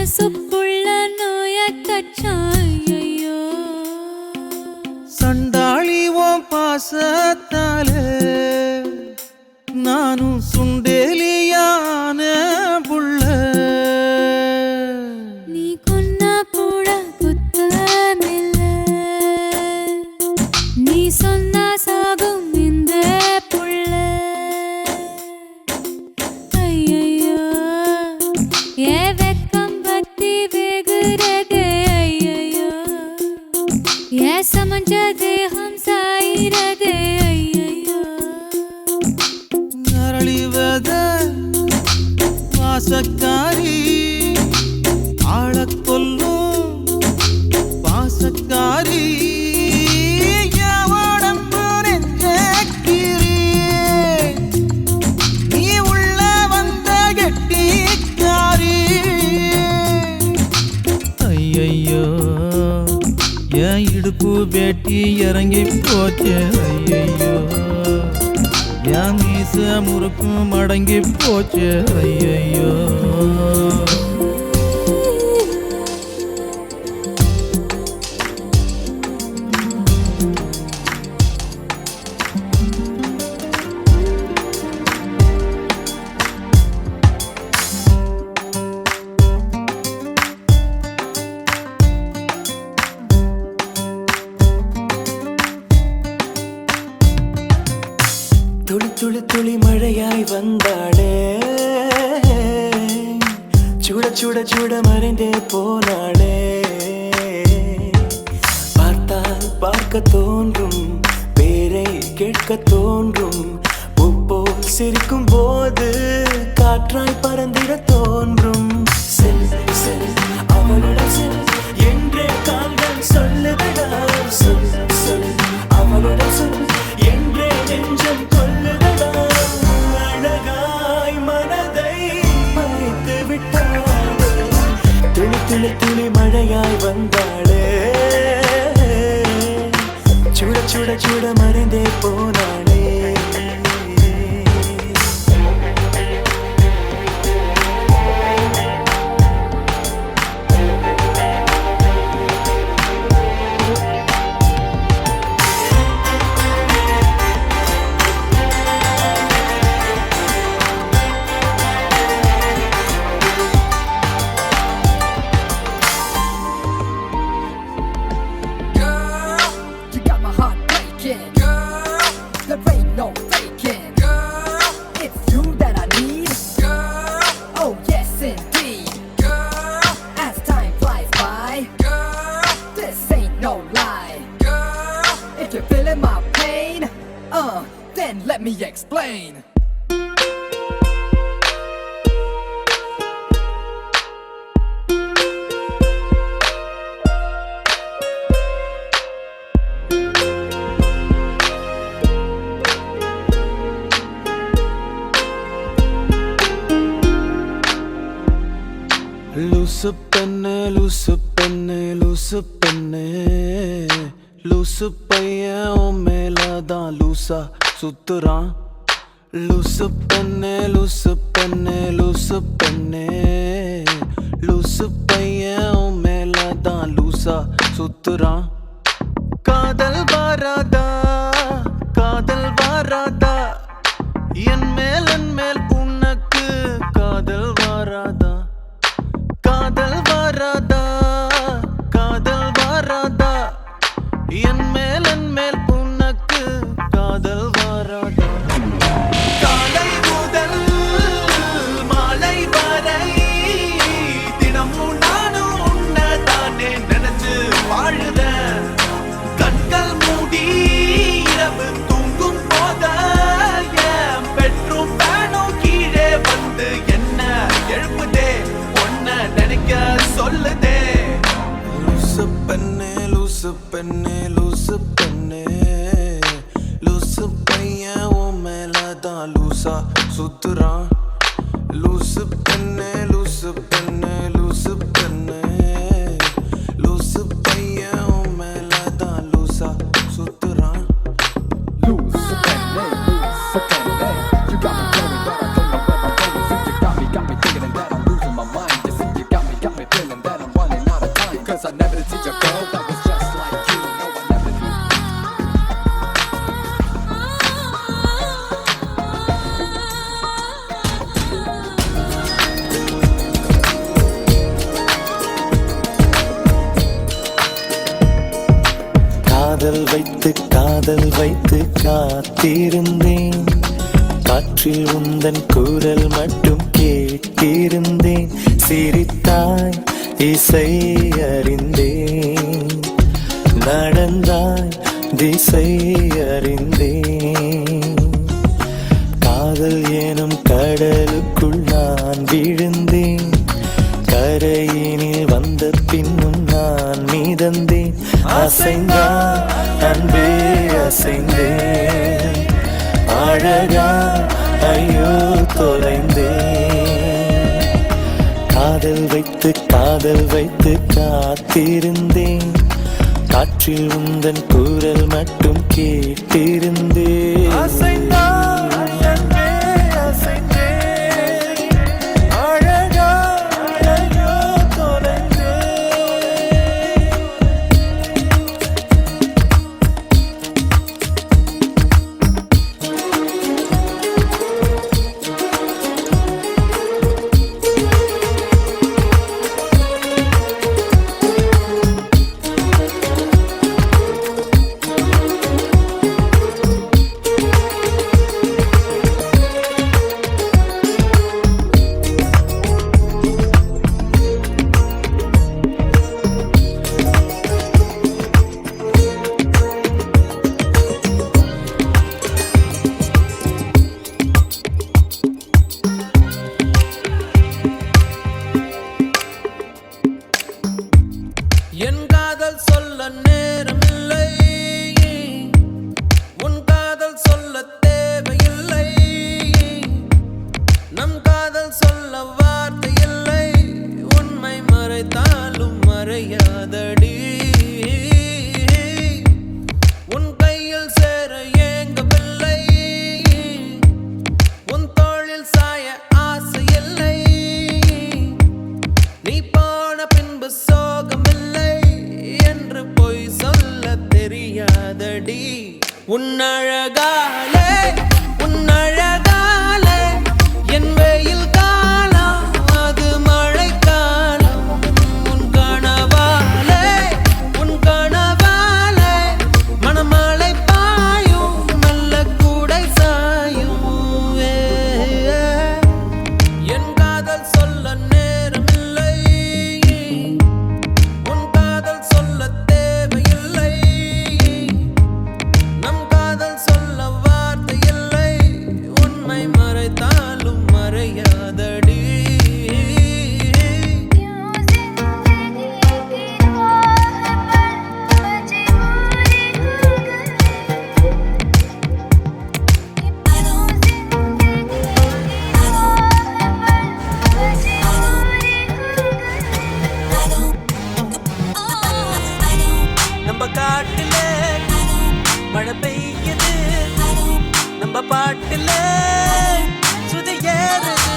மனசுக்குள்ள நோய கச்சாயோ சண்டாளி ஓம் பாசத்தால நானும் சுண்டேலியான புள்ள நீ கொன்னா கூட குத்தமில்ல நீ சொன்னா சாகும் இந்த புள்ள ஐயோ ஏ வெக்கம் பத்தி வெகுறதே ஐயோ ஏ சமஞ்ச தேகம் சாயிரதே ஐயோ அரளிவத வாசக்காரி ஆளக் கொல்லும் பாசக்காரி யாவடம்பு நெஞ்சக்கிரி நீ உள்ள வந்த கெட்டிக்காரி ஐயையோ என் இடுப்பு வேட்டி இறங்கி போச்சு ஐயையோ என் மீச முறுக்கும் மடங்கி போச்சு ஐயையோ துளி துளி துளி மழையாய் வந்தாளே சுட சுட சுட மறைந்தே போனாளே பார்த்தால் பார்க்க தோன்றும் பேரை கேட்க தோன்றும் பூப்போல் சிரிக்கும் போது காற்றாய் பறந்திட தோன்றும் செல் செல் அவளுடன் செல் என்றே கால்கள் சொல்லுதடா சொல் சொல் அவளுடன் சொல் என்றே நெஞ்சம் கொல்லுதடா அழகாய் மனதை மறைத்து விட்டாளே துளி துளி துளி மழையாய் வந்தாளே சுட சுட சுட மறைந்தே போனாளே Then let me explain. லூசு பெண்ணு லூசு பெண்ணு லூசு பெண்ணு லூசு பையன் உன் மேலதான் லூசா சுத்துறான் லூசு பெண்ணு லூசு பெண்ணு லூசு பெண்ணு லூசு பையன் உன் மேலதான் லூசா சுத்துறான் காதல் வாராதா காதல் வாராதா என் மேல் உனக்கு காதல் வாராதா காதல் வாராதா காதல் வாராதா என் மேல் உனக்கு காதல் வாராதா காலை முதல் மாலை வரை தினமும் நானும் உன்னதானே நினைச்சு வாழுதேன் கண்கள் மூடி இரவு தூங்கும் போத என் பெட்ரூம் ஃபேனும் கீழே வந்து என்ன எழுப்புதே ஒன்ன நினைக்க சொல்லுதே லூசு பெண்ணே லூசு பெண்ணே லூசு பெண்ணே லூசு பையன் உன் மேலதான் லூசா சுத்துறான் லூசு பெண்ணே லூசு பெண்ணே லூசு பெண்ணே லூசு பையன் உன் மேலதான் லூசா சுத்துறான் Loose penny, you got me going, but I don't know where I'm going. Since you got me thinking that I'm losing my mind. You see, you got me feeling. காதல் வைத்து காத்திருந்தேன், காற்றில் உந்தன் குரல் மட்டும் கேட்டிருந்தேன். சிரித்தாய் இசை அறிந்தேன், நடந்தாய் திசை அறிந்தேன். காதல் எனும் கடலுக்குள் நான் விழுந்தேன், கரையினில் வந்த பின்னும் நான் மீதந்தேன். அசைந்தான் அன்பே அசைந்தேன், அழகா ஐயோ தொலைந்தேன். காதல் வைத்து காத்திருந்தேன், காற்றில் உந்தன் குரல் மட்டும் கேட்டிருந்தேன். அசைந்தான் அன்பே அசைந்தேன், அழகா ஐயோ தொலைந்தேன். என் காதல் சொல்ல நேரமில்லை, உன் காதல் சொல்ல தேவையில்லை. நம் காதல் சொல்ல வார்த்தை இல்லை, உண்மை மறைத்தாலும் மறையாதடி. உன் கையில் சேர ஏங்கவில்லை, உன் தோளில் சாய ஆசை இல்லை. நீ போன பின்பு சோகமில்லை என்று பொய் சொல்ல தெரியாதடி. உன்னழகாலே உன்னழகாலே என் வெயில் காலம் அது மழை காலம். உன் கனவாலே மணமழை பாயும் நல்ல கூடை சாயும். என் காதல் சொல்ல நேரமில்லை, உன் காதல் சொல்ல தேவையில்லை. நம் காதல் சொல்ல வார்த்தை இல்லை, உண்மை மறைத்தாலும் மறையாதடி. நம்ம காட்டுல மழை பெய்யுது, நம்ம பாட்டுல சுதி ஏறுது.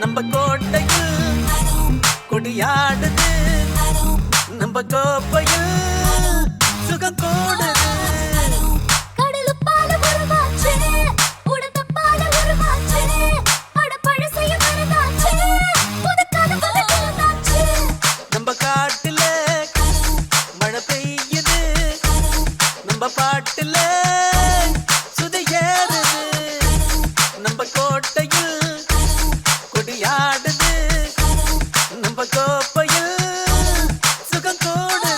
நம்ம கோட்டையில் கொடியாடுது, நம்ம கோப்பையில் சுகம் கூடுது. நம்ம காட்டுல மழை பெய்யுது, நம்ம பாட்டுல சுதி ஏறுது. நம்ம கோட்டையில் கொடியாடுது, நம்ம கோப்பையில் சுகம் கூடுது.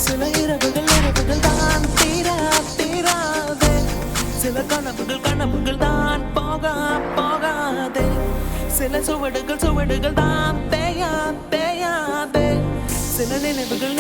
சில இரவுகள் தான் தீராதே, சில கனவுகள் தான் போகாதே. சில சுவடுகள் தான் தேயாதே, சில நினைவுகள்